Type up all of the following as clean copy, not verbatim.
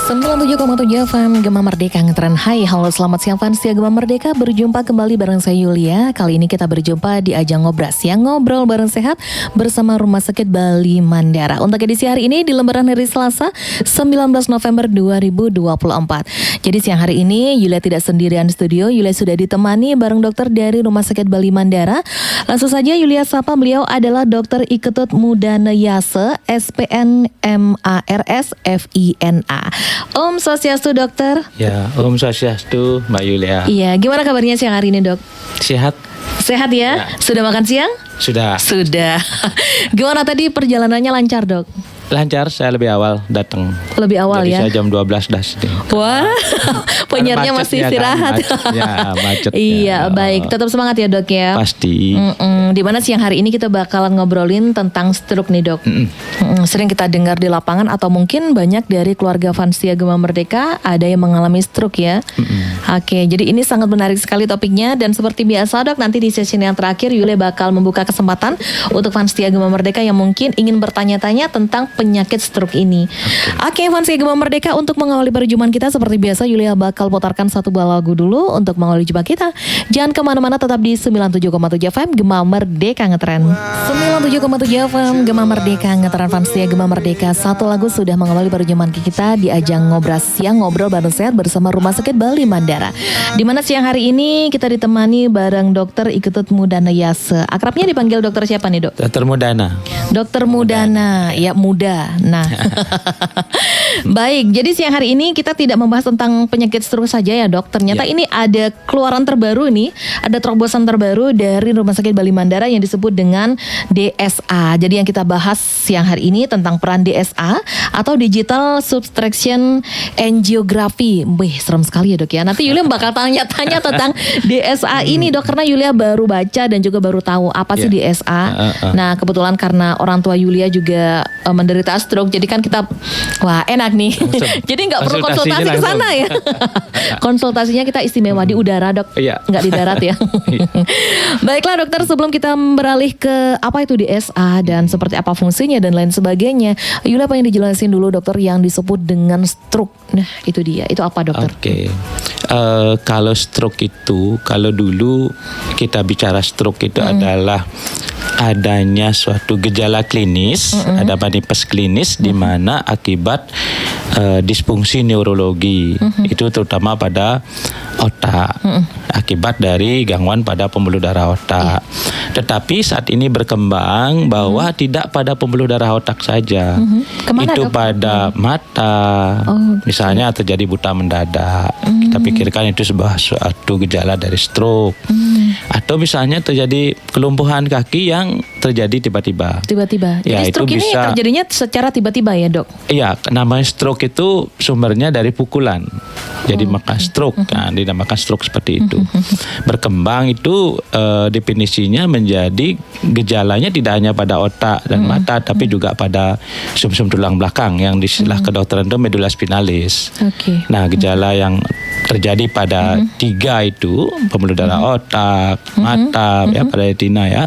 97,7 FM Gema Merdeka Ngetren. Hai, halo selamat siang fans ya Gema Merdeka. Berjumpa kembali bareng saya Yulia. Kali ini kita berjumpa di ajang Ngobras yang ngobrol bareng sehat bersama Rumah Sakit Bali Mandara. Untuk edisi hari ini di lembaran hari Selasa 19 November 2024. Jadi siang hari ini Yulia tidak sendirian di studio. Yulia sudah ditemani bareng dokter dari Rumah Sakit Bali Mandara. Langsung saja Yulia sapa, beliau adalah Dr. Iketut Mudanayase, SPN MARS FINA. Om Swastiastu dokter. Ya, Om Swastiastu Mbak Yulia. Iya, gimana kabarnya siang hari ini dok? Sehat? Sehat ya? Sudah makan siang? Sudah. Sudah. Gimana tadi perjalanannya lancar dok? Lancar, saya lebih awal datang. Lebih awal. Jadi ya? Saya jam 12 dah sini. Wah, penyiarnya masih istirahat. Macetnya. Iya, baik. Tetap semangat ya dok ya. Pasti. Dimana siang hari ini kita bakalan ngobrolin tentang stroke nih dok. Sering kita dengar di lapangan atau mungkin banyak dari keluarga fans Gema Merdeka ada yang mengalami stroke ya. Oke, jadi ini sangat menarik sekali topiknya. Dan seperti biasa dok, nanti di sesi yang terakhir Yule bakal membuka kesempatan untuk fans Gema Merdeka yang mungkin ingin bertanya-tanya tentang penyakit stroke ini. Oke, fans Gema Merdeka, untuk mengawali perjumpaan kita seperti biasa Yulia bakal putarkan satu buah lagu dulu untuk mengawali jumpa kita. Jangan kemana-mana, tetap di 97,7 FM Gema Merdeka Ngetren. 97,7 FM Gema Merdeka Ngetren, fans Gema Merdeka. Satu lagu sudah mengawali perjumpaan kita di ajang Ngobras Siang, ngobrol bareng sehat bersama Rumah Sakit Bali Mandara. Dimana siang hari ini kita ditemani bareng Dr. Iketut Mudanayase. Akrabnya dipanggil dokter siapa nih dok? Dokter Mudana. Dokter Mudana, ya muda. Nah, baik. Jadi siang hari ini kita tidak membahas tentang penyakit stroke saja ya dok. Ternyata ini ada keluaran terbaru nih, ada terobosan terbaru dari Rumah Sakit Bali Mandara yang disebut dengan DSA. Jadi yang kita bahas siang hari ini tentang peran DSA atau Digital Subtraction Angiography. Wih, serem sekali ya dok ya. Nanti Yulia bakal tanya-tanya tentang DSA ini dok, karena Yulia baru baca dan juga baru tahu apa sih DSA. Nah, kebetulan karena orang tua Yulia juga menderita stroke, jadi kan kita wah enak nih. Jadi nggak perlu konsultasi ke sana ya. Konsultasinya kita istimewa di udara dok, nggak di darat ya. Baiklah dokter, sebelum kita beralih ke apa itu DSA dan seperti apa fungsinya dan lain sebagainya, Yulia apa yang dijelasin dulu dokter yang disebut dengan stroke. Nah itu dia, itu apa dokter? Oke. Kalau stroke itu, kalau dulu kita bicara stroke itu adalah adanya suatu gejala klinis, ada manifest klinis di mana akibat disfungsi neurologi, itu terutama pada otak, akibat dari gangguan pada pembuluh darah otak. Tetapi saat ini berkembang bahwa tidak pada pembuluh darah otak saja, itu pada mata, misalnya terjadi buta mendadak, kita pikirkan itu sebuah suatu gejala dari stroke. Atau misalnya terjadi kelumpuhan kaki yang terjadi tiba-tiba. Ya, jadi stroke ini terjadinya secara tiba-tiba ya dok? Iya, namanya stroke itu sumbernya dari pukulan. Jadi maka stroke, nah, dinamakan stroke seperti itu. Berkembang itu definisinya menjadi gejalanya tidak hanya pada otak dan mata, tapi juga pada sumsum tulang belakang yang istilah kedokteran itu medula spinalis. Nah, gejala yang terjadi pada tiga itu, pembuluh darah otak, mata, ya pada retina ya,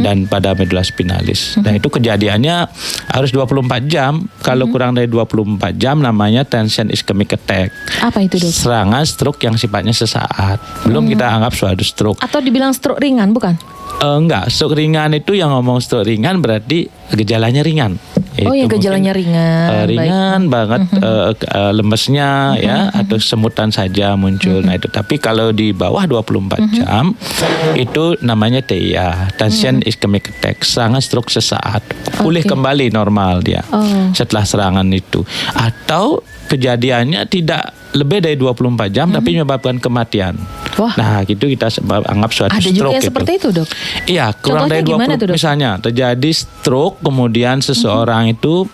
dan pada medula spinalis. Nah itu kejadiannya harus 24 jam. Kalau kurang dari 24 jam namanya tension ischemic attack. Apa itu dok? Serangan stroke yang sifatnya sesaat. Belum kita anggap suatu stroke. Atau dibilang stroke ringan bukan? Enggak, stroke ringan itu yang ngomong stroke ringan berarti gejalanya ringan. Oh ya, gejalanya ringan. Ringan banget, lemesnya ya, atau semutan saja muncul. Nah itu, tapi kalau di bawah 24 jam itu namanya TIA, tension ischemic attack, serangan stroke sesaat. Pulih kembali normal dia setelah serangan itu. Atau kejadiannya tidak lebih dari 24 jam tapi menyebabkan kematian. Wah. Nah, gitu kita anggap suatu ada stroke. Ada juga yang seperti itu, Dok? Iya, kurang dari 20 misalnya terjadi stroke, kemudian seseorang itu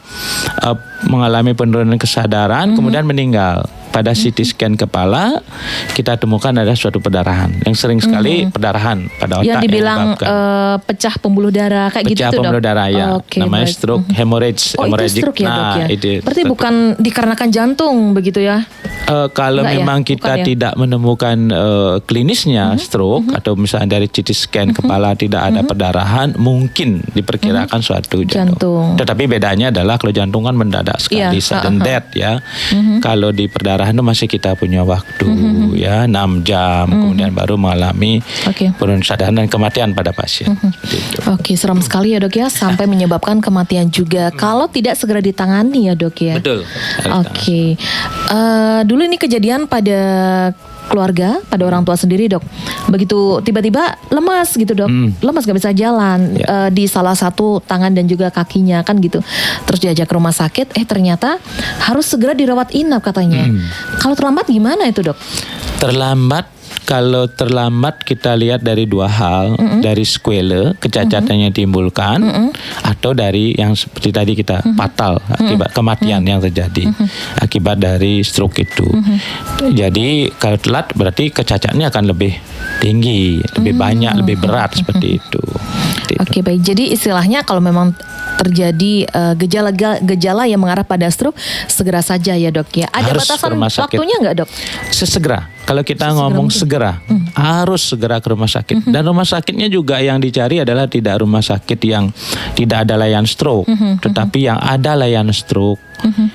mengalami penurunan kesadaran, kemudian meninggal. Pada CT scan kepala kita temukan ada suatu perdarahan yang sering sekali perdarahan pada otak yang dibilang pecah pembuluh darah kayak gitu, pecah pembuluh darah ya, namanya stroke hemorrhage. Itu stroke ya, Dok ya? Itu berarti bukan dikarenakan jantung begitu ya? Kalau Enggak ya? memang kita Bukan ya? tidak menemukan klinisnya stroke atau misalnya dari CT scan kepala tidak ada perdarahan, mungkin diperkirakan suatu Jantung. Tetapi bedanya adalah kalau jantung kan mendadak sekali, Iya, sudden death ya. Kalau di perdarahan itu masih kita punya waktu ya 6 jam, kemudian baru mengalami Oke. penurunan kesadaran dan kematian pada pasien. Seperti itu. Oke, seram sekali ya dok ya, sampai menyebabkan kematian juga kalau tidak segera ditangani ya dok ya. Betul. Oke. Dulu ini kejadian pada keluarga, pada orang tua sendiri dok. Begitu tiba-tiba lemas gitu dok, lemas gak bisa jalan Ya. di salah satu tangan dan juga kakinya kan gitu. Terus diajak ke rumah sakit, ternyata harus segera dirawat inap katanya. Kalau terlambat gimana itu dok? Kalau terlambat kita lihat dari dua hal, dari squele, kecacatan yang ditimbulkan, atau dari yang seperti tadi kita fatal, akibat kematian yang terjadi akibat dari stroke itu. Jadi kalau telat berarti kecacatannya akan lebih tinggi, lebih banyak, lebih berat seperti itu. Oke baik, jadi istilahnya kalau memang terjadi gejala yang mengarah pada stroke, segera saja ya dok ya. Ada Harus batasan ke rumah sakit. waktunya nggak dok? Sesegera. Kalau kita ngomong segera, harus segera ke rumah sakit. Dan rumah sakitnya juga yang dicari adalah tidak rumah sakit yang tidak ada layanan stroke, tetapi yang ada layanan stroke,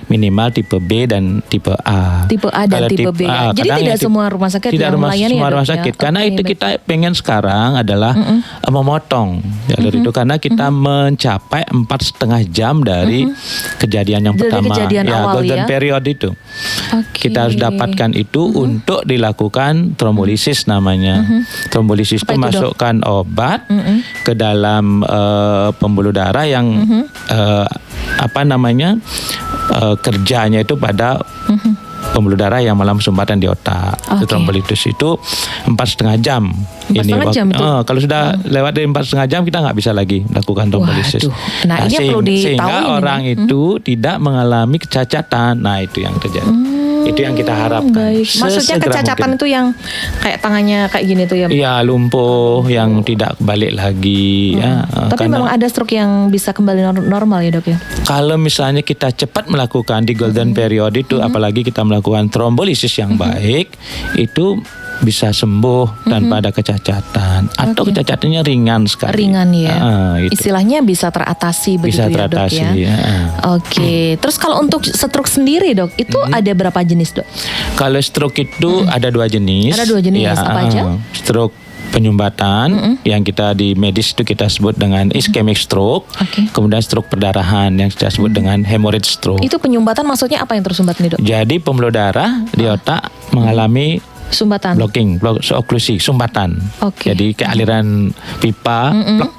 minimal tipe B dan tipe A. Tipe A dan Kalau tipe B. Jadi kadang tidak yang semua rumah sakit tidak yang melayani semua ya, rumah dok, ya? sakit. Karena Oke, itu baik. kita pengen sekarang adalah memotong jalur itu karena kita mencapai 4,5 jam dari kejadian yang Dari pertama, kejadian awal golden ya. period itu. Oke. Kita harus dapatkan itu untuk dilakukan trombolisis namanya. Trombolisis Apa itu itu, Dok? masukkan obat ke dalam pembuluh darah yang kerjanya itu pada pembuluh darah yang malam sumbatan di otak. Oke. Trombolitis itu 4,5 jam. 4,5 jam itu? Kalau sudah lewat dari 4,5 jam kita nggak bisa lagi melakukan trombolisis. Waduh. Nah, ini perlu ditahu sehingga ini. orang itu tidak mengalami kecacatan. Nah itu yang terjadi. Itu yang kita harapkan. Baik. Maksudnya Sesegera kecacatan mungkin. itu yang kayak tangannya kayak gini tuh ya? Iya, lumpuh yang tidak balik lagi ya. Tapi Karena memang ada stroke yang bisa kembali normal ya dok ya? kalau misalnya kita cepat melakukan di golden period itu, apalagi kita melakukan trombolisis yang baik, itu bisa sembuh tanpa ada kecacatan atau Oke. kecacatannya ringan sekali. Ringan ya. Itu. Istilahnya bisa teratasi begitu Bisa ya dok teratasi, ya? ya. Oke. Terus kalau untuk stroke sendiri dok, itu ada berapa jenis dok? Kalau stroke itu ada dua jenis. Ada dua jenis, apa aja? Stroke penyumbatan yang kita di medis itu kita sebut dengan ischemic stroke. Oke. Kemudian stroke perdarahan yang kita sebut dengan hemorrhage stroke. Itu penyumbatan maksudnya apa yang tersumbat nih dok? Jadi pembuluh darah di otak mengalami Sumbatan. oklusi, sumbatan. Oke. Jadi kayak aliran pipa plek.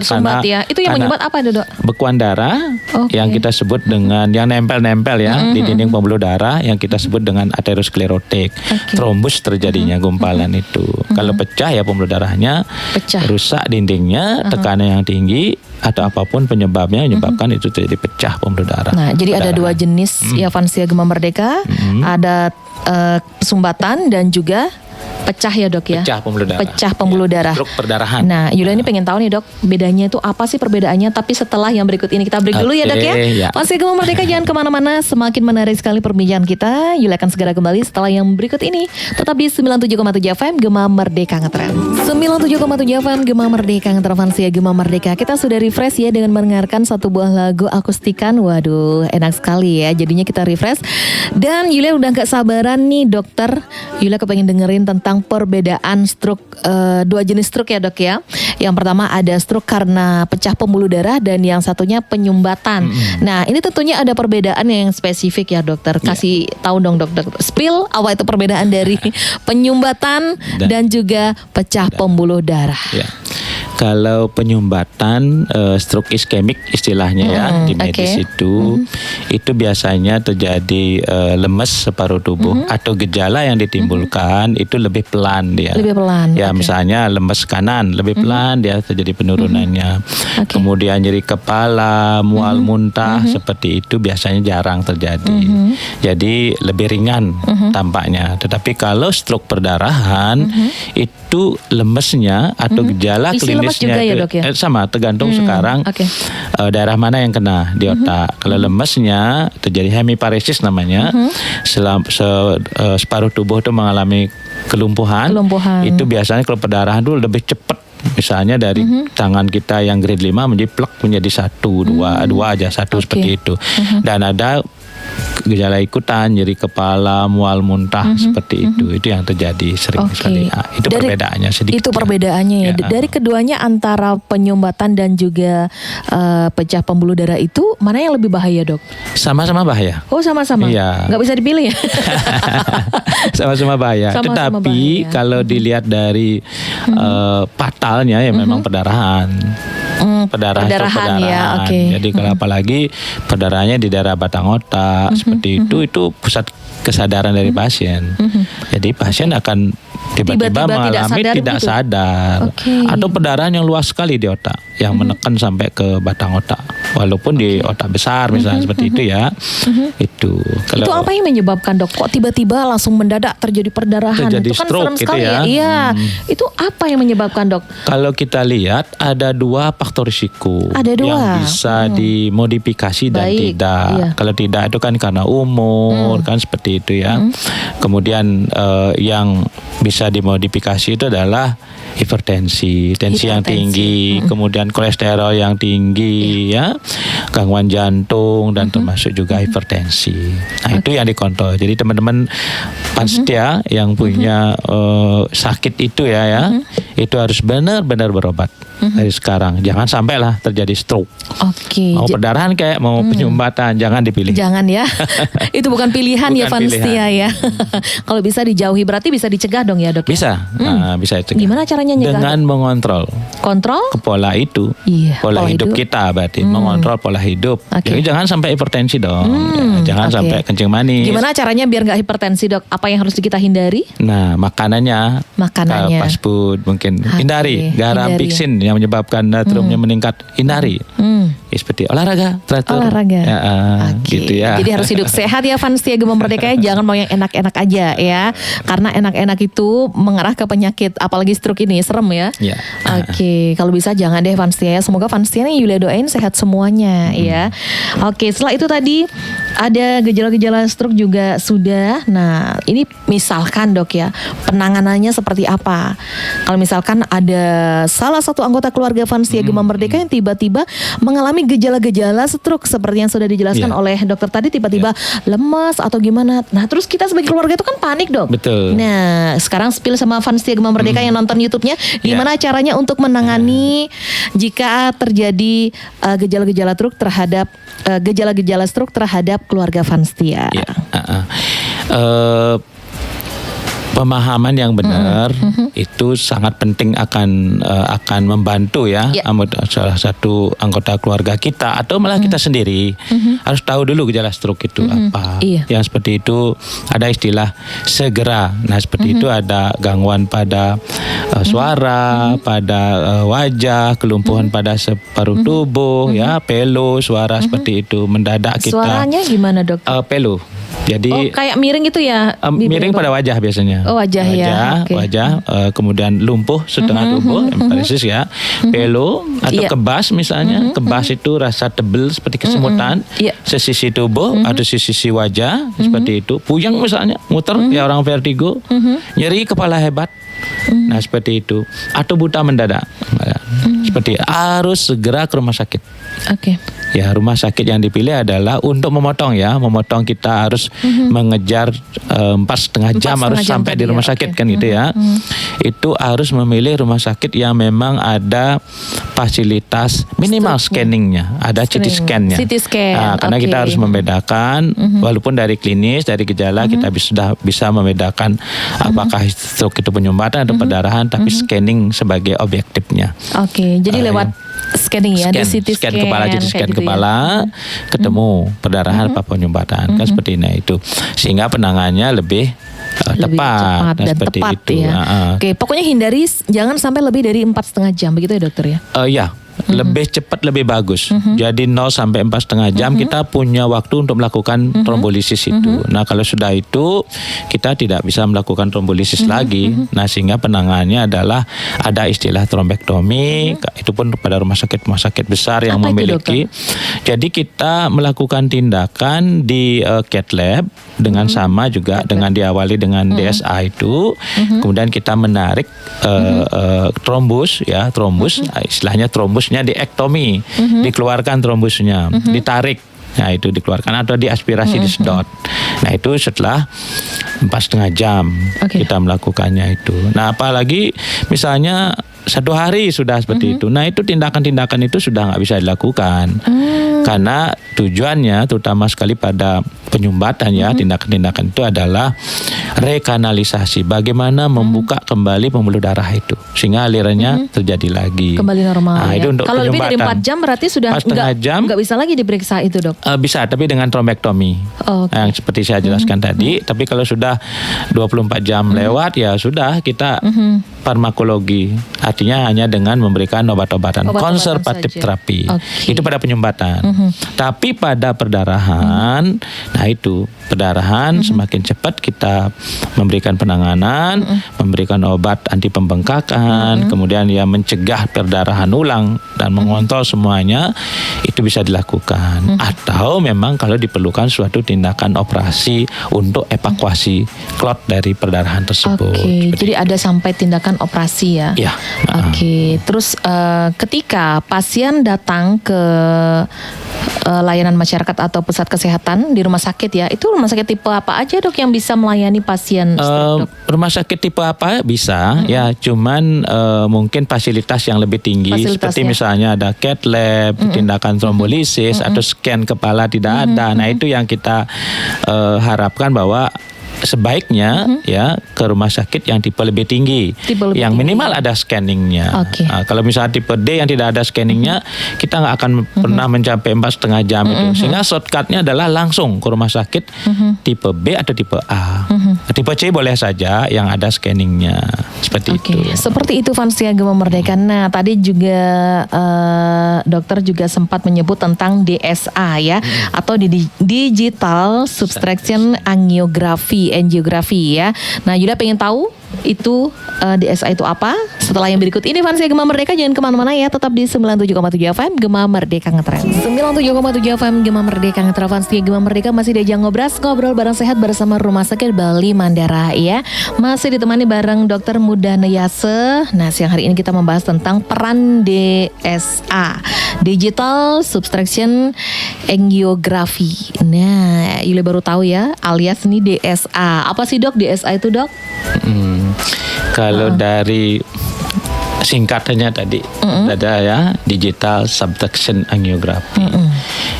Tersumbat ya. Itu yang menyumbat apa itu dok? Bekuan darah Oke. yang kita sebut dengan yang nempel-nempel ya di dinding pembuluh darah yang kita sebut dengan aterosklerotik. Oke. Trombus terjadinya gumpalan itu. Kalau pecah ya pembuluh darahnya Pecah. rusak dindingnya, tekanan yang tinggi atau apapun penyebabnya menyebabkan itu terjadi pecah pembuluh darah. Nah, jadi ada dua jenis ya Vansia Gema Merdeka, ada sumbatan dan juga pecah ya dok ya. Pecah pembuluh darah. Pecah pembuluh darah. Stroke perdarahan. Nah, Yulia ini pengen tahu nih dok, bedanya itu apa sih perbedaannya? Tapi setelah yang berikut ini kita break dulu ya dok ya. Oke, ya. Vansia Gema Merdeka jangan kemana-mana, semakin menarik sekali perbincangan kita. Yulia akan segera kembali setelah yang berikut ini. Tetap di 97,7 FM Gema Merdeka Ngetren. 97,7 FM Gema Merdeka Ngetren Vansia Gema Merdeka. Kita sudah refresh ya dengan mendengarkan satu buah lagu akustikan. Waduh, enak sekali ya. Jadinya kita refresh. Dan Yulia udah gak sabaran nih dokter. Yulia kepengen dengerin tentang perbedaan stroke, dua jenis stroke ya dok ya. Yang pertama ada stroke karena pecah pembuluh darah dan yang satunya penyumbatan. Nah ini tentunya ada perbedaan yang spesifik ya dokter. Kasih tahu dong dokter. Spill apa itu perbedaan dari penyumbatan dan juga pecah pembuluh darah. Ya. Kalau penyumbatan stroke iskemik istilahnya ya di medis itu biasanya terjadi lemes separuh tubuh atau gejala yang ditimbulkan itu lebih pelan dia. Lebih pelan. Ya misalnya lemes kanan lebih pelan dia terjadi penurunannya. Oke. Kemudian nyeri kepala, mual muntah seperti itu biasanya jarang terjadi. Jadi lebih ringan tampaknya. Tetapi kalau stroke perdarahan itu itu lemesnya atau gejala Isi lemas klinisnya juga ya, itu, Dok, ya? sama tergantung sekarang Oke. daerah mana yang kena di otak. Kalau lemesnya terjadi hemiparesis namanya, separuh tubuh itu mengalami kelumpuhan. Itu biasanya kalau perdarahan itu lebih cepat. Misalnya dari tangan kita yang grade 5 menjadi plek menjadi 1, 2 aja, 1 seperti itu. Dan ada gejala ikutan, nyeri kepala, mual, muntah seperti itu. Itu yang terjadi sering sekali. Nah, itu perbedaannya sedikit. Itu perbedaannya ya. Dari keduanya antara penyumbatan dan juga pecah pembuluh darah itu mana yang lebih bahaya, Dok? Sama-sama bahaya. Oh, sama-sama. Iya. Nggak bisa dipilih ya. Sama-sama bahaya. Sama-sama Tetapi bahaya. kalau dilihat dari fatalnya ya memang perdarahan. Perdarahan ya, oke. Jadi kalau apalagi perdarahannya di daerah batang otak seperti itu pusat kesadaran dari pasien. Jadi pasien akan tiba-tiba mengalami tidak sadar, atau perdarahan yang luas sekali di otak yang menekan sampai ke batang otak, walaupun di otak besar misalnya seperti itu ya. Itu apa yang menyebabkan, Dok? Kok tiba-tiba langsung mendadak terjadi perdarahan? Terjadi itu kan stroke serem gitu sekali ya. Iya. Itu apa yang menyebabkan, Dok? Kalau kita lihat ada 2 faktor risiko Ada 2 yang bisa dimodifikasi dan tidak. Iya. Kalau tidak itu kan karena umur kan seperti itu ya. Kemudian yang bisa dimodifikasi itu adalah hipertensi, tensi yang tinggi, kemudian kolesterol yang tinggi, ya, gangguan jantung dan termasuk juga hipertensi. Nah itu yang dikontrol. Jadi teman-teman Pansetia yang punya sakit itu ya, itu harus benar-benar berobat dari sekarang. Jangan sampailah terjadi stroke. Oke. Mau perdarahan kayak mau penyumbatan, jangan dipilih. Jangan ya. Itu bukan pilihan ya, Bukan Vanstia ya. Kalau bisa dijauhi berarti bisa dicegah dong ya, Dok? Bisa, bisa dicegah. Gimana caranya nyegah? Dengan mengontrol Kontrol? pola itu, Iya, pola hidup kita berarti mengontrol pola hidup. Jadi jangan sampai hipertensi dong, jangan sampai kencing manis. Gimana caranya biar nggak hipertensi, Dok? Apa yang harus kita hindari? Nah makanannya, fast food mungkin hindari, garam, peksin yang menyebabkan natriumnya meningkat, hindari. Ya, seperti olahraga, teratur. Ya, gitu ya. Jadi harus hidup sehat ya, Vanstia Gema Merdeka ya. Jangan mau yang enak-enak aja ya. Karena enak-enak itu mengarah ke penyakit, apalagi stroke ini serem ya. Ya. Oke, kalau bisa jangan deh Vanstia ya. Semoga Vanstia nih Yulia doain sehat semuanya ya. Oke, setelah itu tadi ada gejala-gejala stroke juga sudah. Nah, ini misalkan, Dok ya, penanganannya seperti apa? Kalau misalkan ada salah satu anggota keluarga Vanstia Gema Merdeka yang tiba-tiba mengalami gejala-gejala stroke seperti yang sudah dijelaskan oleh dokter tadi, tiba-tiba lemas atau gimana. Nah, terus kita sebagai keluarga itu kan panik, Dok. Betul. Nah, sekarang spill sama Vanstia Gema Merdeka yang nonton YouTube-nya, gimana caranya untuk menangani jika terjadi gejala-gejala stroke terhadap gejala-gejala stroke terhadap keluarga Vanstia. Ya. Pemahaman yang benar itu sangat penting akan membantu ya, salah satu anggota keluarga kita atau malah kita sendiri harus tahu dulu gejala stroke itu apa. Yang seperti itu ada istilah segera. Nah seperti itu ada gangguan pada suara, pada wajah, kelumpuhan pada separuh tubuh, ya, pelo, suara seperti itu mendadak kita. Suaranya gimana, Dok? Pelo. Jadi kayak miring itu ya? Miring pada wajah biasanya. Oh, wajah ya. Wajah, kemudian lumpuh setengah tubuh, hemiplegia ya. Pelo atau kebas misalnya. Kebas itu rasa tebel seperti kesemutan. Sesisi tubuh atau sisi wajah seperti itu. Puyeng misalnya, muter ya orang vertigo. Nyeri kepala hebat. Nah seperti itu. Atau buta mendadak. Seperti harus segera ke rumah sakit. Ya, rumah sakit yang dipilih adalah untuk memotong ya, memotong kita harus mengejar 4,5 jam harus sampai di rumah sakit kan gitu ya. Itu harus memilih rumah sakit yang memang ada fasilitas minimal scanningnya, ada CT scan-nya. Nah, karena kita harus membedakan, walaupun dari klinis, dari gejala kita sudah bisa membedakan apakah stroke itu penyumbatan atau perdarahan, tapi scanning sebagai objektifnya. Jadi lewat scanning ya, scan kepala, CT scan kepala, ketemu perdarahan apa penyumbatan, kan seperti itu, sehingga penanganannya lebih tepat dan tepat itu. Ya. Oke, pokoknya hindari jangan sampai lebih dari 4,5 jam begitu ya, Dokter ya? Ya. lebih cepat lebih bagus. Jadi 0 sampai 4,5 jam kita punya waktu untuk melakukan trombolisis itu. Nah, kalau sudah itu kita tidak bisa melakukan trombolisis lagi. Nah, sehingga penanganannya adalah ada istilah trombektomi. Itu pun pada rumah sakit besar yang Apa itu, memiliki. Jadi kita melakukan tindakan di cath lab dengan sama juga dengan diawali dengan DSA itu. Kemudian kita menarik trombus, istilahnya trombusnya diektomi, dikeluarkan trombusnya, ditarik. Nah, itu dikeluarkan atau diaspirasi, disedot. Nah, itu setelah 4,5 jam kita melakukannya itu. Nah, apalagi misalnya 1 hari sudah seperti itu. Nah, itu tindakan-tindakan itu sudah nggak bisa dilakukan. Karena tujuannya terutama sekali pada penyumbatan ya, tindakan-tindakan itu adalah rekanalisasi. Bagaimana membuka kembali pembuluh darah itu sehingga alirannya terjadi lagi. Kembali normal. Nah, Ya. itu untuk Kalau lebih dari penyumbatan. 4 jam berarti sudah 4,5 jam. nggak bisa lagi diperiksa itu, Dok. Bisa, tapi dengan trombektomi. Yang seperti saya jelaskan tadi. Tapi kalau sudah 24 jam lewat ya sudah kita farmakologi. Artinya hanya dengan memberikan obat-obatan konservatif saja. terapi. Oke. Itu pada penyumbatan. Tapi pada perdarahan, nah itu perdarahan semakin cepat kita memberikan penanganan, memberikan obat anti pembengkakan, kemudian ya mencegah perdarahan ulang dan mengontrol semuanya, itu bisa dilakukan. Atau memang kalau diperlukan suatu tindakan operasi untuk evakuasi klot dari perdarahan tersebut. Oke, jadi ada sampai tindakan operasi ya. Ya. Oke, terus ketika pasien datang ke layanan masyarakat atau pusat kesehatan di rumah sakit ya, itu rumah sakit tipe apa aja, Dok, yang bisa melayani pasien stroke, Dok? Rumah sakit tipe apa bisa ya, cuman mungkin fasilitas yang lebih tinggi seperti misalnya ada cath lab, tindakan trombolisis atau scan kepala tidak ada. Nah, itu yang kita harapkan bahwa sebaiknya ya ke rumah sakit yang tipe lebih tinggi, yang minimal ada scanningnya. Nah, kalau misalnya tipe D yang tidak ada scanningnya, kita nggak akan pernah mencapai 4,5 jam itu. Sehingga shortcutnya adalah langsung ke rumah sakit tipe B atau tipe A. Tipe C boleh saja yang ada scanningnya seperti itu. Seperti itu Vansia Gema Merdeka. Nah, tadi juga dokter juga sempat menyebut tentang DSA ya, atau digital subtraction angiografi ya. Nah, Yuda pengen tahu itu DSA itu apa? Setelah yang berikut ini Vansia Gema Merdeka, jangan kemana-mana ya, tetap di 97,7 FM Gema Merdeka Ngetren. 97,7 FM Gema Merdeka Ngetren. Vansia Gema Merdeka masih diajak ngobrol bareng sehat bersama Rumah Sakit Bali Mandara ya. Masih ditemani bareng Dr. Muda Neyase. Nah, siang hari ini kita membahas tentang peran DSA, Digital Subtraction Angiografi. Nah, Yuli baru tahu ya, alias ini DSA. Apa sih, Dok, DSA itu, Dok? Kalau dari singkatannya tadi ada ya, Digital Subtraction Angiografi,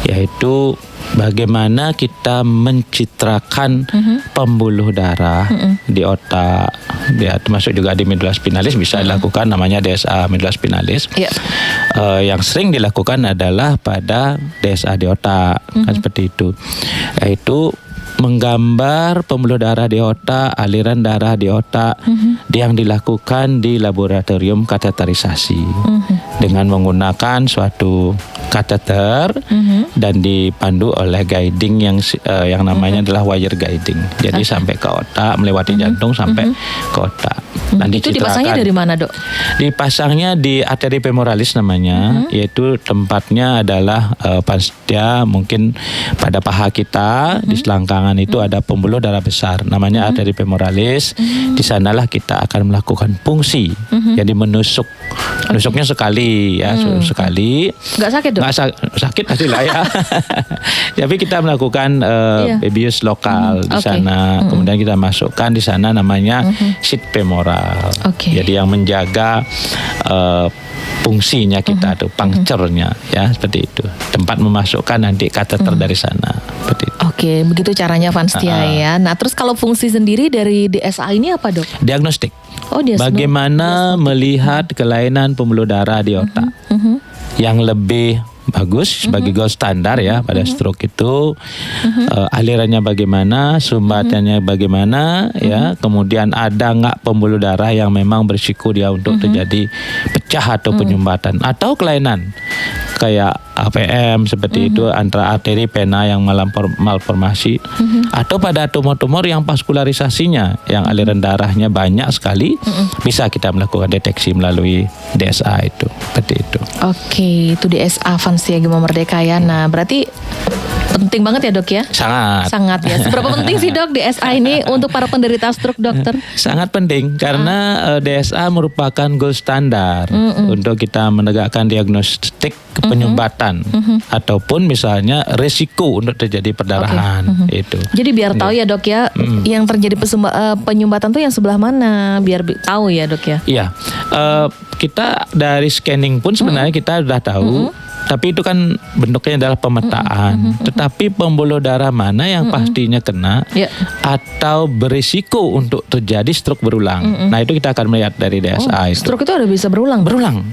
yaitu bagaimana kita mencitrakan pembuluh darah di otak, ya, termasuk juga di medula spinalis bisa dilakukan, namanya DSA medula spinalis. Yang sering dilakukan adalah pada DSA di otak, kan seperti itu, yaitu menggambar pembuluh darah di otak, aliran darah di otak yang dilakukan di laboratorium kateterisasi dengan menggunakan suatu kateter dan dipandu oleh guiding yang namanya adalah wire guiding. Jadi sampai ke otak, melewati jantung sampai ke otak. Dan itu dipasangnya dari mana, Dok? Dipasangnya di arteri femoralis namanya, yaitu tempatnya adalah pasca mungkin pada paha kita, di selangkangan itu ada pembuluh darah besar namanya arteri femoralis. Di sanalah kita akan melakukan fungsi. Jadi menusuk. Nusuknya sekali ya, sekali. Nggak sakit, Dok? Nggak sakit pastilah ya. Tapi kita melakukan bius lokal di sana. Kemudian kita masukkan di sana namanya sheath femoral. Jadi yang menjaga fungsinya kita tuh, puncture-nya ya, seperti itu. Tempat memasukkan nanti kateter dari sana. Seperti itu. Oke, begitu caranya Vanstia ya. Nah, terus kalau fungsi sendiri dari DSA ini apa, Dok? Diagnostik. Bagaimana melihat kelainan pembuluh darah di otak yang lebih bagus sebagai gold standar ya pada stroke itu. Alirannya bagaimana, sumbatannya bagaimana ya, kemudian ada nggak pembuluh darah yang memang berisiko dia untuk terjadi pecah atau penyumbatan atau kelainan kayak APM seperti itu antara arteri vena yang malformasi atau pada tumor-tumor yang vaskularisasinya yang aliran darahnya banyak sekali, bisa kita melakukan deteksi melalui DSA itu seperti itu. Oke, itu DSA Avansia Gema Merdeka ya. Nah, berarti penting banget ya dok ya? Sangat Ya. Seberapa penting sih dok DSA ini untuk para penderita stroke dokter? Sangat penting karena DSA merupakan gold standar untuk kita menegakkan diagnostik penyumbatan ataupun misalnya resiko untuk terjadi perdarahan itu. Jadi biar tahu ya dok ya, yang terjadi penyumbatan tuh yang sebelah mana, biar tahu ya dok ya. Iya, kita dari scanning pun sebenarnya kita sudah tahu. Tapi itu kan bentuknya adalah pemetaan. Tetapi pembuluh darah mana yang pastinya kena atau berisiko untuk terjadi stroke berulang. Nah itu kita akan melihat dari DSA itu. Stroke itu ada bisa berulang? Berulang.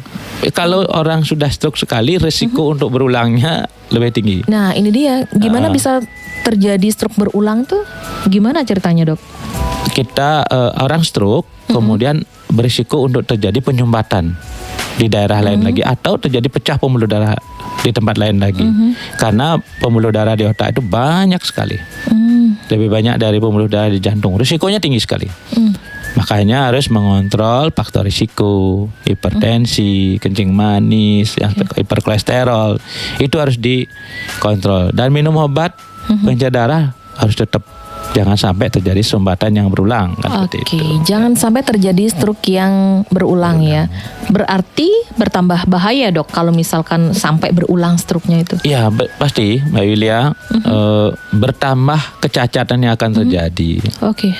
Kalau orang sudah stroke sekali, risiko untuk berulangnya lebih tinggi. Nah ini dia, gimana bisa terjadi stroke berulang tuh? Gimana ceritanya dok? Kita orang stroke kemudian berisiko untuk terjadi penyumbatan di daerah lain lagi atau terjadi pecah pembuluh darah di tempat lain lagi. Karena pembuluh darah di otak itu banyak sekali. Lebih banyak dari pembuluh darah di jantung. Risikonya tinggi sekali. Makanya harus mengontrol faktor risiko, hipertensi, kencing manis, yang hiperkolesterol. Itu harus dikontrol. Dan minum obat pengencer darah harus tetap. Jangan sampai terjadi sumbatan yang berulang kan seperti itu. Jangan sampai terjadi stroke yang berulang ya. Berarti bertambah bahaya dok kalau misalkan sampai berulang stroke-nya itu. Iya pasti Mbak Yulia, bertambah kecacatan yang akan terjadi.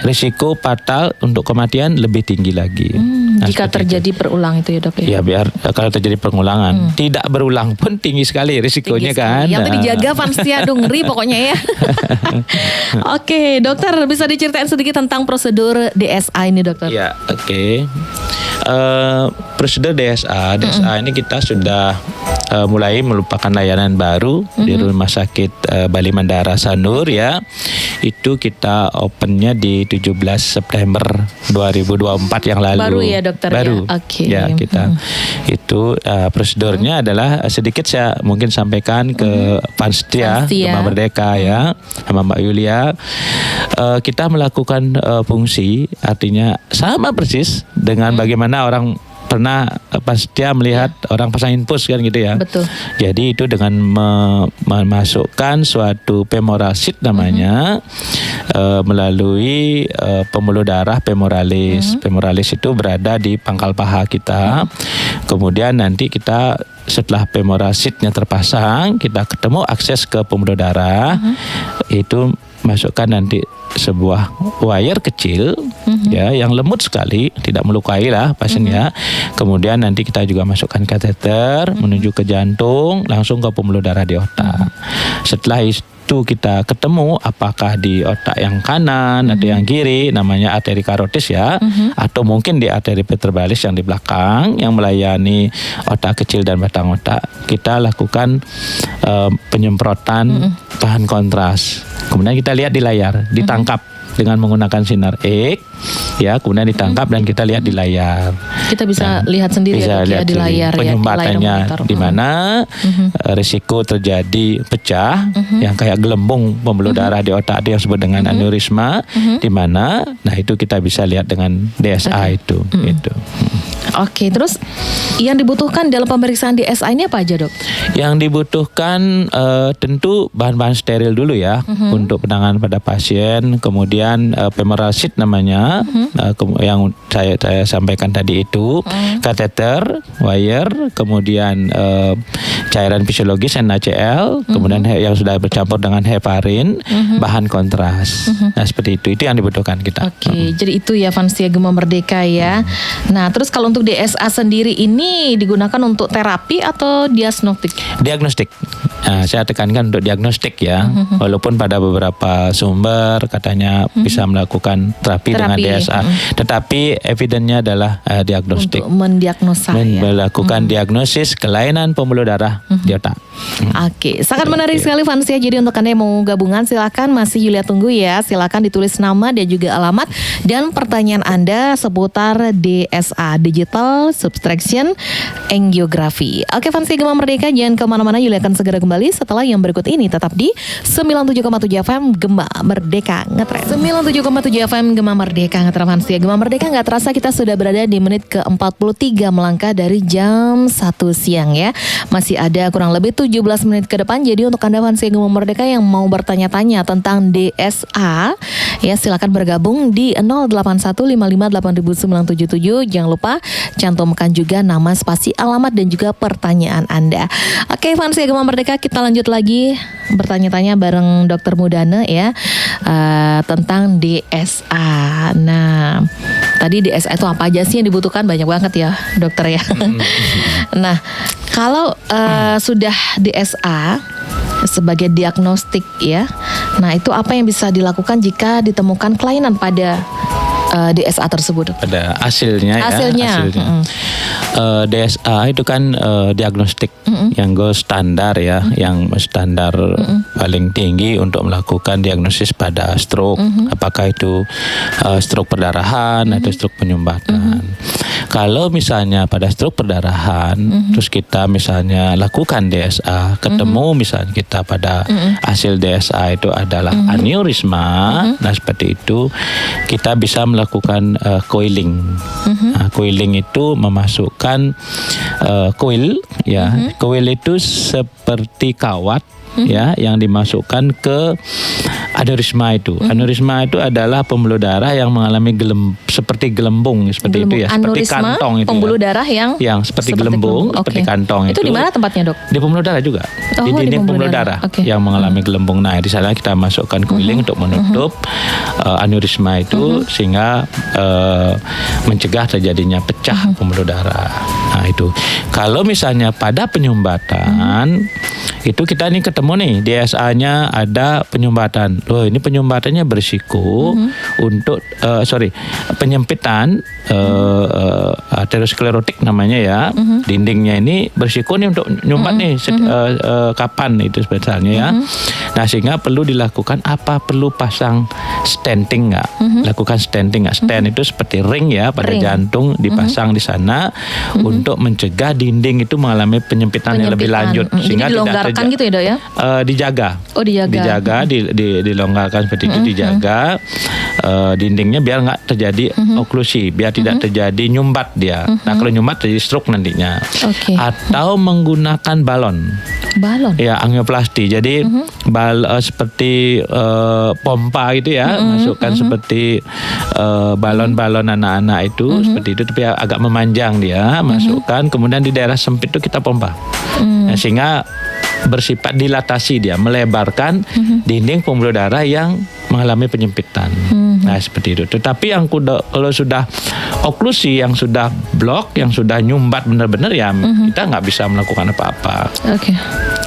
Risiko fatal untuk kematian lebih tinggi lagi. Nah, jika terjadi berulang itu ya dok ya. Ya biar kalau terjadi pengulangan, tidak berulang pun tinggi sekali risikonya kan. Yang tadi jaga Vansia ngeri pokoknya ya. Oke, dokter bisa diceritain sedikit tentang prosedur DSA ini dokter? Ya, oke. Prosedur DSA ini kita sudah mulai merupakan layanan baru di Rumah Sakit Bali Mandara Sanur ya. Itu kita opennya di 17 September 2024 yang lalu. Baru ya dokter baru. Ya. Oke. Ya kita itu prosedurnya adalah sedikit saya mungkin sampaikan ke Vanstia Gema Merdeka ya sama Mbak Yulia. Kita melakukan fungsi artinya sama persis dengan bagaimana orang pernah pas dia melihat orang pasang infus kan gitu ya. Betul. Jadi itu dengan memasukkan suatu femoral sheath namanya melalui pembuluh darah femoralis. Femoralis itu berada di pangkal paha kita. Kemudian nanti kita setelah femoral sheath-nya terpasang, kita ketemu akses ke pembuluh darah. Itu masukkan nanti sebuah wire kecil ya yang lembut sekali, tidak melukai lah pasiennya. Kemudian nanti kita juga masukkan kateter menuju ke jantung langsung ke pembuluh darah di otak. Setelah itu kita ketemu apakah di otak yang kanan atau yang kiri, namanya arteri karotis ya, atau mungkin di arteri vertebralis yang di belakang yang melayani otak kecil dan batang otak. Kita lakukan penyemprotan bahan kontras. Kemudian kita lihat di layar, ditangkap dengan menggunakan sinar X, ya, kemudian ditangkap dan kita lihat di layar. Kita bisa lihat sendiri bisa ya, di layar penyumbatannya ya, di mana risiko terjadi pecah yang kayak gelembung pembuluh darah di otak yang disebut dengan aneurisma, di mana, nah itu kita bisa lihat dengan DSA itu. Oke, terus yang dibutuhkan dalam pemeriksaan DSA ini apa aja dok? Yang dibutuhkan tentu bahan-bahan steril dulu ya untuk penanganan pada pasien. Kemudian femoral sheath namanya yang saya sampaikan tadi itu, kateter, wire, kemudian cairan fisiologis NaCl, kemudian yang sudah bercampur dengan heparin, bahan kontras. Nah seperti itu yang dibutuhkan kita. Oke, jadi itu ya Vanstia Gema Merdeka ya. Nah terus kalau untuk DSA sendiri ini digunakan untuk terapi atau diagnostik? Diagnostik. Nah, saya tekankan untuk diagnostik ya. Walaupun pada beberapa sumber katanya bisa melakukan terapi dengan DSA. Tetapi evidennya adalah diagnostik. Untuk mendiagnosa melakukan diagnosis kelainan pembuluh darah di otak. Oke, sangat menarik sekali Vansia. Jadi untuk Anda yang mau gabungan silakan, masih Yulia tunggu ya. Silakan ditulis nama dan juga alamat dan pertanyaan Anda seputar DSA, Digital Subtraction Angiography. Oke Vansia Gema Merdeka, jangan kemana-mana, Yulia akan segera kembali setelah yang berikut ini. Tetap di 97,7 FM Gema Merdeka Ngetren. 97,7 FM Gema Merdeka Ngetren. Vansia Gema Merdeka, nggak terasa kita sudah berada di menit ke-43 melangkah dari jam 1 siang ya. Masih ada kurang lebih 17 menit ke depan. Jadi untuk Anda Vansia Gema Merdeka yang mau bertanya-tanya tentang DSA ya, silakan bergabung di 0815580977. Jangan lupa cantumkan juga nama, spasi, alamat dan juga pertanyaan Anda. Oke Vansia Gema Merdeka, kita lanjut lagi bertanya-tanya bareng Dr. Mudane ya, tentang DSA. Nah, tadi DSA itu apa aja sih yang dibutuhkan? Banyak banget ya dokter ya. Nah, kalau sudah DSA sebagai diagnostik ya, nah itu apa yang bisa dilakukan jika ditemukan kelainan pada DSA tersebut? Pada hasilnya. DSA itu kan diagnostik yang gold standar ya, yang standar paling tinggi untuk melakukan diagnosis pada stroke. Apakah itu stroke perdarahan atau stroke penyumbatan. Kalau misalnya pada stroke perdarahan, terus kita misalnya lakukan DSA, ketemu misalnya kita pada hasil DSA itu adalah aneurisma, nah seperti itu kita bisa melakukan coiling. Nah, coiling itu memasukkan coil ya, coil itu seperti kawat ya yang dimasukkan ke aneurisma itu. Aneurisma itu adalah pembuluh darah yang mengalami seperti gelembung seperti itu ya, seperti kantong itu. Pembuluh darah yang seperti gelembung, seperti kantong itu. Itu di mana tempatnya, Dok? Di pembuluh darah juga. Di dinding pembuluh darah yang mengalami gelembung. Nah, di sana kita masukkan coiling untuk menutup aneurisma itu sehingga mencegah terjadinya pecah pembuluh darah. Nah, itu. Kalau misalnya pada penyumbatan itu kita ini ketemu nih DSA-nya ada penyumbatan. Loh, ini penyumbatannya berisiko untuk penyempitan aterosklerotik namanya ya. Dindingnya ini berisiko nih untuk nyumbat nih kapan itu sebetulnya ya. Nah, sehingga perlu dilakukan apa? Perlu pasang stenting enggak? Lakukan stenting enggak? Stent itu seperti ring ya pada jantung, dipasang di sana untuk mencegah dinding itu mengalami penyempitan yang lebih lanjut sehingga tidak gitu ya, Dok ya? Dijaga. Oh, dijaga. Dilonggarkan seperti itu, dijaga dindingnya biar nggak terjadi oklusi, biar tidak terjadi nyumbat dia. Nah, kalau nyumbat terjadi stroke nantinya. Atau menggunakan balon. Ya, angioplasti. Jadi seperti pompa gitu ya, masukkan seperti balon-balon anak-anak itu seperti itu, tapi agak memanjang dia, masukkan, kemudian di daerah sempit itu kita pompa. Nah, sehingga bersifat dilatasi dia, melebarkan dinding pembuluh darah yang mengalami penyempitan. Nah, seperti itu. Tetapi yang kalau sudah oklusi, yang sudah blok, yang sudah nyumbat benar-benar ya kita nggak bisa melakukan apa-apa.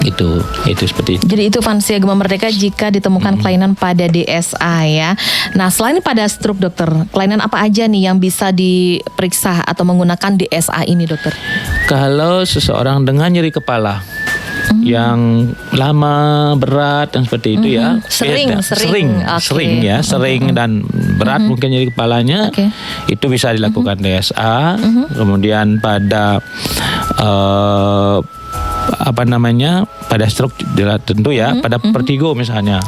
Itu seperti itu. Jadi itu Vansia Gema Merdeka jika ditemukan kelainan pada DSA ya. Nah, selain pada stroke, dokter, kelainan apa aja nih yang bisa diperiksa atau menggunakan DSA ini, dokter? Kalau seseorang dengan nyeri kepala yang lama, berat dan seperti itu ya, sering dan berat mungkin nyeri kepalanya, itu bisa dilakukan DSA. Kemudian pada pada stroke tentu ya, pada vertigo misalnya,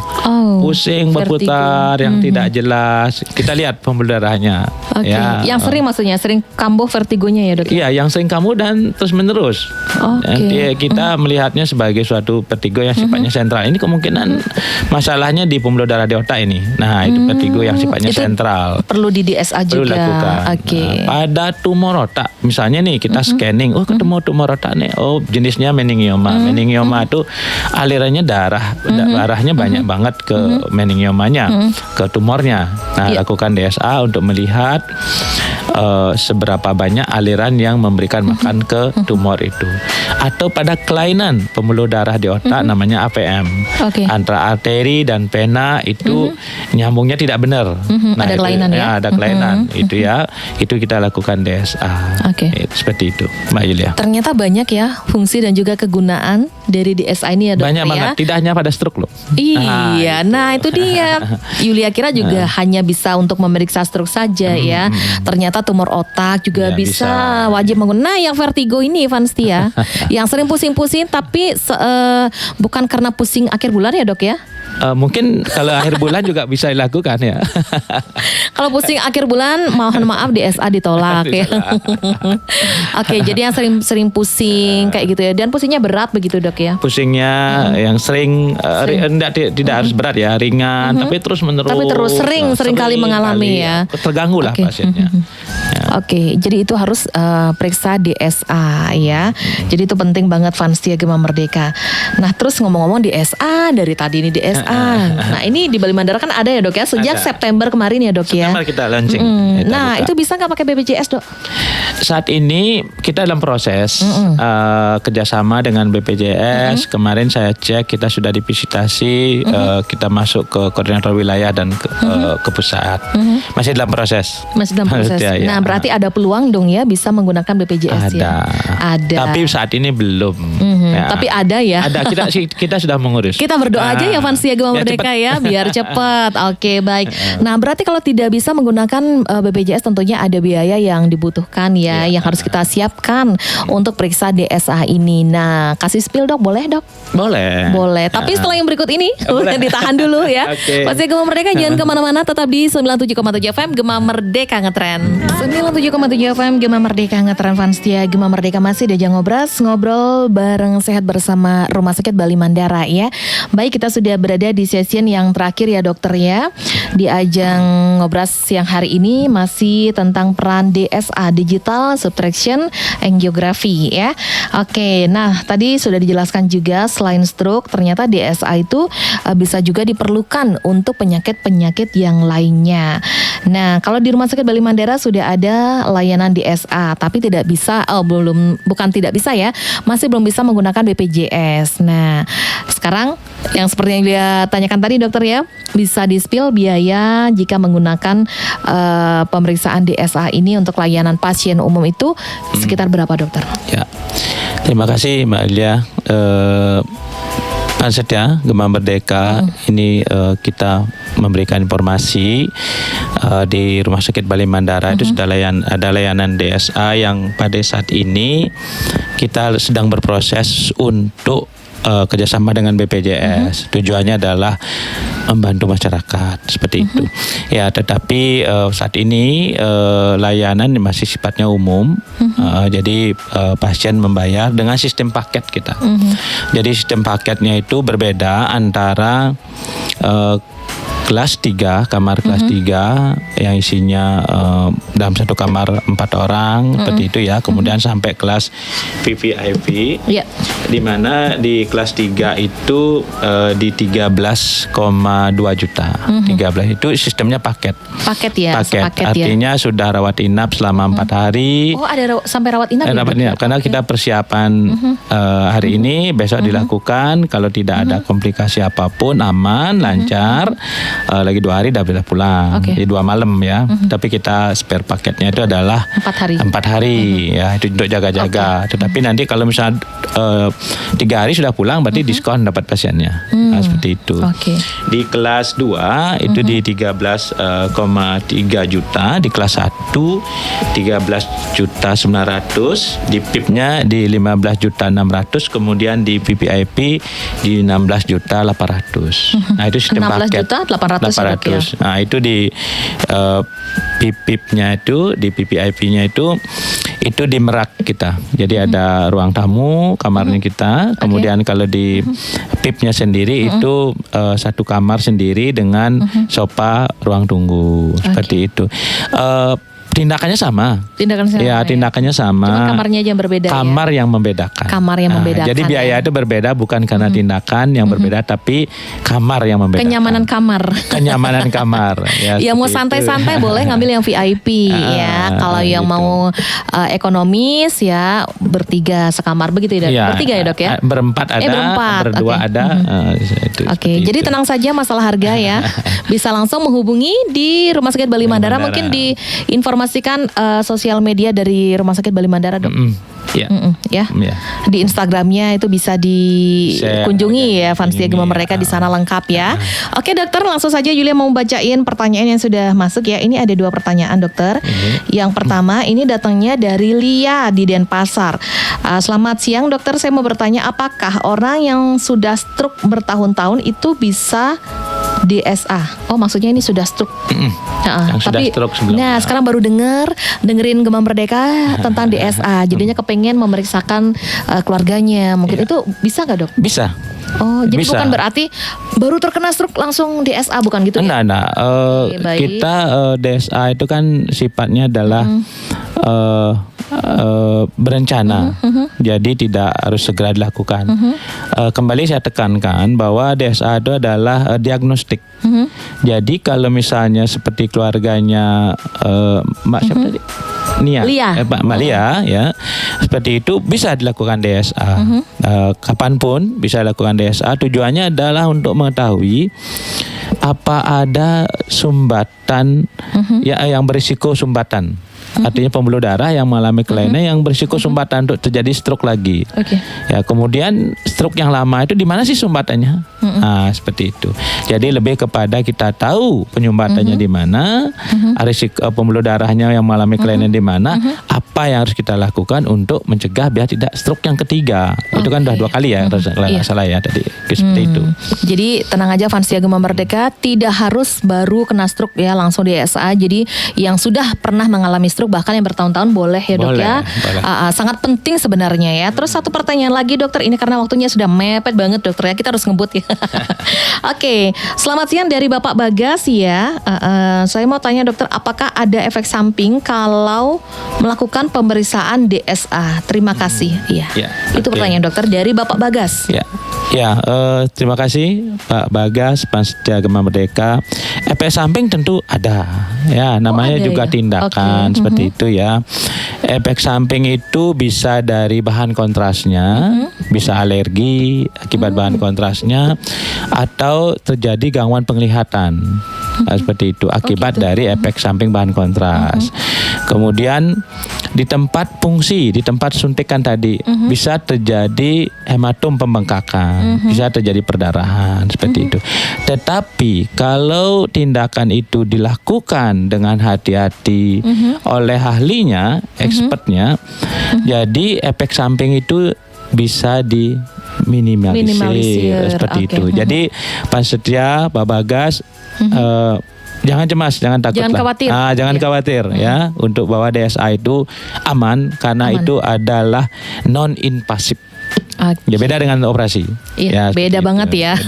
pusing berputar yang tidak jelas, kita lihat pembuluh darahnya. Ya, yang sering maksudnya sering kambuh vertigonya ya, Dok? Iya, yang sering kambuh dan terus menerus. Kita melihatnya sebagai suatu vertigo yang sifatnya sentral. Ini kemungkinan masalahnya di pembuluh darah di otak ini. Nah, itu vertigo yang sifatnya sentral. Perlu di DSA juga. Perlu lakukan. Pada tumor otak, misalnya nih kita scanning, ketemu tumor otak nih, jenisnya meningioma. Meningioma itu alirannya darahnya banyak banget ke meningiomanya, ke tumornya. Nah, lakukan DSA untuk melihat seberapa banyak aliran yang memberikan makan ke tumor itu. Atau pada kelainan pembuluh darah di otak namanya AVM. Oke. Antara arteri dan vena itu nyambungnya tidak benar. Ada itu, kelainan ya? ada kelainan itu ya. Itu kita lakukan DSA. Oke. Seperti itu, Mbak Yulia. Ternyata banyak ya fungsi dan juga kegunaan dari DSA ini ya dokter Banyak ya. banget, tidak hanya pada stroke loh. Iya, nah itu dia. Yulia kira juga hanya bisa untuk memeriksa stroke saja ya. Ternyata tumor otak juga Ya, bisa. bisa. Wajib menggunakan. Nah, yang vertigo ini Vanstia, yang sering pusing-pusing tapi bukan karena pusing akhir bulan ya dok ya? Mungkin kalau akhir bulan juga bisa dilakukan ya. Kalau pusing akhir bulan, mohon maaf DSA ditolak ya. Oke, jadi yang sering pusing kayak gitu ya. Dan pusingnya berat begitu dok ya? Pusingnya yang sering, tidak harus berat ya, ringan, tapi terus menerus. Tapi terus sering kali mengalami ya. Terganggu lah Oke. pasiennya. Ya. Oke, jadi itu harus periksa DSA ya. Jadi itu penting banget Vanstia Gema Merdeka. Nah, terus ngomong-ngomong DSA, dari tadi ini DSA. Nah, ini di Bali Mandara kan ada ya dok ya, sejak Ada. September kemarin ya dok ya. September kita launching. Kita Nah, buka. itu bisa nggak pakai BPJS dok? Saat ini kita dalam proses kerjasama dengan BPJS. Kemarin saya cek kita sudah divisitasi, kita masuk ke koordinator wilayah dan ke pusat. Masih dalam proses. Masih dalam proses. Ya, ya. Nah, berarti ada peluang dong ya bisa menggunakan BPJS ya? Ada. Tapi saat ini belum. Ya. Tapi ada ya? Ada, kita sudah mengurus. Kita berdoa aja ya Vanstia Gema Ya, Merdeka cepet. ya, biar cepat. Oke, baik. Nah, berarti kalau tidak bisa menggunakan BPJS tentunya ada biaya yang dibutuhkan ya, yang harus kita siapkan untuk periksa DSA ini. Nah, kasih spill dok, boleh dok? Boleh. Boleh. Tapi setelah yang berikut ini, Boleh. ditahan dulu ya. Oke. Vanstia Gema Merdeka jangan kemana-mana, tetap di 97,7 FM Gema Merdeka Ngetren. 97,7 FM Gema Merdeka Ngetren. Vanstia Gema Merdeka masih diajak ngobrol bareng sehat bersama Rumah Sakit Bali Mandara ya. Baik, kita sudah berada di session yang terakhir ya dokter ya. Di ajang ngobras siang hari ini masih tentang peran DSA, Digital Subtraction Angiography ya. Oke, nah tadi sudah dijelaskan juga selain stroke ternyata DSA itu bisa juga diperlukan untuk penyakit-penyakit yang lainnya. Nah, kalau di Rumah Sakit Bali Mandara sudah ada layanan DSA, tapi tidak bisa, bukan tidak bisa ya, masih belum bisa menggunakan BPJS. Nah, sekarang yang seperti yang dia tanyakan tadi dokter ya, bisa di-spill biaya jika menggunakan pemeriksaan DSA ini untuk layanan pasien umum itu sekitar berapa dokter? Ya. Terima kasih Mbak Ilia. Pansetia Gema Merdeka ini kita memberikan informasi di Rumah Sakit Bali Mandara itu sudah ada layanan DSA yang pada saat ini kita sedang berproses untuk kerjasama dengan BPJS. Tujuannya adalah membantu masyarakat seperti itu. Ya, tetapi saat ini layanan masih sifatnya umum. Jadi pasien membayar dengan sistem paket kita. Jadi sistem paketnya itu berbeda antara kelas 3, kamar kelas 3 yang isinya dalam satu kamar 4 orang seperti itu ya. Kemudian sampai kelas VVIP, di mana di kelas 3 itu di 13,2 juta. 13 itu sistemnya paket. Paket ya, Paket. sepaket Artinya sudah rawat inap selama 4 hari. Oh, ada sampai rawat inap. Rawat inap karena kita persiapan hari ini, besok dilakukan. Kalau tidak ada komplikasi apapun, aman, lancar. Lagi 2 hari dah bisa pulang. Jadi 2 malam ya. Tapi kita spare paketnya itu adalah 4 hari. 4 hari ya, itu untuk jaga-jaga. Tetapi nanti kalau misalnya 3 hari sudah pulang, berarti diskon dapat pasiennya. Nah, seperti itu. Di kelas 2 itu di 13,3 juta, di kelas 1 13.900.000, di PIP-nya di 15.600.000, kemudian di PPIP di 16.800.000. Nah, itu sistem paket. 16.800.000. Nah, itu di PIP-nya itu, di PPIP-nya itu di Merak kita. Jadi ada ruang tamu, kamarnya kita. Kemudian kalau di PIP-nya sendiri itu satu kamar sendiri dengan sofa ruang tunggu seperti itu. Tindakannya sama. Tindakan sama. Ya, tindakannya sama. Cuma kamarnya aja yang berbeda. Kamar yang membedakan. Kamar yang membedakan. Jadi biaya ya. itu berbeda bukan karena tindakan yang berbeda, tapi kamar yang membedakan. Kenyamanan kamar. Kenyamanan kamar. Ya, yang mau seperti itu. santai-santai boleh ngambil yang VIP ya. Kalau yang gitu. mau ekonomis ya bertiga sekamar begitu ya, Dok? Iya, Bertiga ya, Dok ya? Berempat ada, berempat. berdua Oke. ada. Oke, jadi tenang saja masalah harga ya. Bisa langsung menghubungi di Rumah Sakit Bali Mandara. Mungkin diinformasikan sosial media dari Rumah Sakit Bali Mandara, Dok. Ya. Ya. Di Instagramnya itu bisa dikunjungi ya fans Setia Gema Merdeka di sana lengkap ya. Oke, dokter, langsung saja Yulia mau bacain pertanyaan yang sudah masuk ya. Ini ada 2 pertanyaan, dokter. Yang pertama ini datangnya dari Lia di Denpasar. Selamat siang, dokter. Saya mau bertanya, apakah orang yang sudah stroke bertahun-tahun itu bisa DSA? Oh, maksudnya ini sudah stroke. Yang sudah stroke sebelumnya. Nah, sekarang baru dengerin Gema Merdeka tentang DSA. Jadinya kepengen memeriksakan keluarganya. Mungkin itu bisa nggak, Dok? Bisa. Oh, jadi Bisa. bukan berarti baru terkena stroke langsung DSA, bukan gitu ya? Nah, Oke, baik. kita DSA itu kan sifatnya adalah berencana, jadi tidak harus segera dilakukan. Kembali saya tekankan bahwa DSA itu adalah diagnostik. Jadi kalau misalnya seperti keluarganya Mbak siapa tadi? Lia. Mbak Lia ya, seperti itu bisa dilakukan DSA. Kapanpun bisa dilakukan DSA. Tujuannya adalah untuk mengetahui apa ada sumbatan ya yang berisiko sumbatan. Artinya pembuluh darah yang mengalami kelainan yang berisiko sumbatan untuk terjadi stroke lagi. Ya, kemudian stroke yang lama itu di mana sih sumbatannya? Nah, seperti itu. Jadi lebih kepada kita tahu penyumbatannya di mana, risiko pembuluh darahnya yang mengalami kelainan di mana, apa yang harus kita lakukan untuk mencegah biar tidak stroke yang ketiga. Itu kan udah 2 kali ya, salah ya tadi. Seperti itu. Jadi tenang aja fans Setia Gema Merdeka, tidak harus baru kena stroke ya langsung DSA. Jadi yang sudah pernah mengalami stroke bahkan yang bertahun-tahun boleh ya, Dok ya. Sangat penting sebenarnya ya. Terus satu pertanyaan lagi, dokter, ini karena waktunya sudah mepet banget, dokter ya, kita harus ngebut ya. Oke, selamat siang dari Bapak Bagas ya. Saya mau tanya, dokter, apakah ada efek samping kalau melakukan pemeriksaan DSA? Terima kasih. Iya. Itu pertanyaan dokter dari Bapak Bagas. Ya, terima kasih Pak Bagas, fans Setia Gema Merdeka. Efek samping tentu ada, ya, namanya ada juga ya? tindakan seperti itu ya. Efek samping itu bisa dari bahan kontrasnya, bisa alergi akibat bahan kontrasnya, atau terjadi gangguan penglihatan. Seperti itu akibat dari efek samping bahan kontras. Kemudian di tempat fungsi, di tempat suntikan tadi bisa terjadi hematom pembengkakan, bisa terjadi perdarahan seperti itu. Tetapi kalau tindakan itu dilakukan dengan hati-hati oleh ahlinya, expertnya, jadi efek samping itu bisa minimalisir seperti itu. Jadi Pak Setia, Pak Bagas, jangan cemas, jangan takut, jangan khawatir. Jangan khawatir ya, untuk bahwa DSA itu aman karena itu adalah non invasif. Ya, beda dengan operasi. Iya, ya, beda banget ya.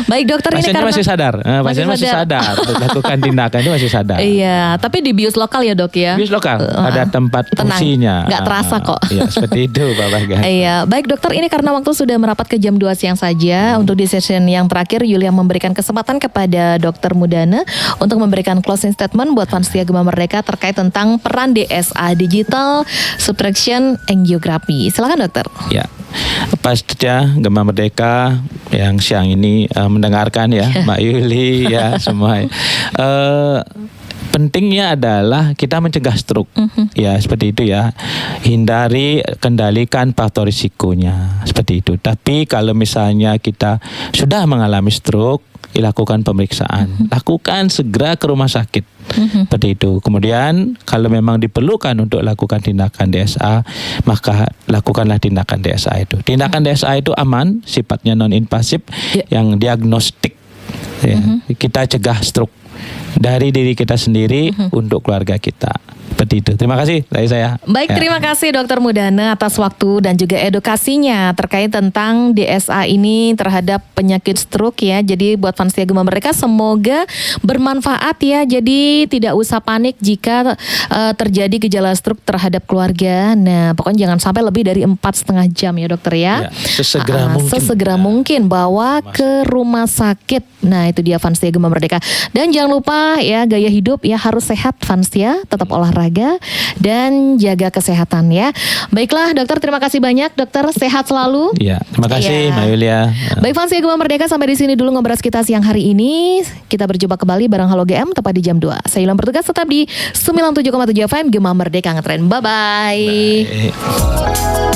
Baik, dokter, ini karena masih sadar. Pasien masih sadar. Untuk lakukan tindakan itu masih sadar. Iya, tapi di bius lokal ya, Dok ya. Bius lokal, ada tempat fungsinya. Nggak terasa kok. Iya, seperti itu Pak Bagas. Iya, baik dokter, ini karena waktu sudah merapat ke jam 2 siang saja. Untuk di session yang terakhir, Yulia memberikan kesempatan kepada Dokter Mudana untuk memberikan closing statement buat fans Setia Gema Merdeka terkait tentang peran DSA, Digital Subtraction Angiography. Silakan, dokter. Ya, Pak Setia Gema Merdeka yang siang ini mendengarkan ya, Mbak Yuli ya semua. Pentingnya adalah kita mencegah stroke, ya seperti itu ya. Hindari, kendalikan faktor risikonya seperti itu. Tapi kalau misalnya kita sudah mengalami stroke, lakukan pemeriksaan, lakukan segera ke rumah sakit, seperti itu. Kemudian kalau memang diperlukan untuk lakukan tindakan DSA, maka lakukanlah tindakan DSA itu. Tindakan DSA itu aman, sifatnya non invasif, yang diagnostik. Ya. Kita cegah stroke dari diri kita sendiri untuk keluarga kita. Seperti itu. Terima kasih dari saya. Baik, Ya. terima kasih Dokter Mudana atas waktu dan juga edukasinya terkait tentang DSA ini terhadap penyakit stroke ya. Jadi buat fans Setia Gema Merdeka semoga bermanfaat ya. Jadi tidak usah panik jika terjadi gejala stroke terhadap keluarga. Nah, pokoknya jangan sampai lebih dari 4,5 jam ya dokter ya. Ya, sesegera mungkin. Sesegera mungkin bawa ke rumah sakit. Nah, itu dia fans Setia Gema Merdeka. Dan jangan lupa ya gaya hidup ya harus sehat fans ya, tetap olahraga dan jaga kesehatan ya. Baiklah dokter, terima kasih banyak dokter, sehat selalu. Ya, terima kasih Ya. Mbak Yulia. Baik fans Setia Gema Merdeka, sampai di sini dulu ngobrol kita siang hari ini. Kita berjumpa kembali bareng Halo GM tepat di jam 2. Saya Ilham bertugas tetap di 97,7 FM Gema Merdeka Ngetren. Bye bye. Baik.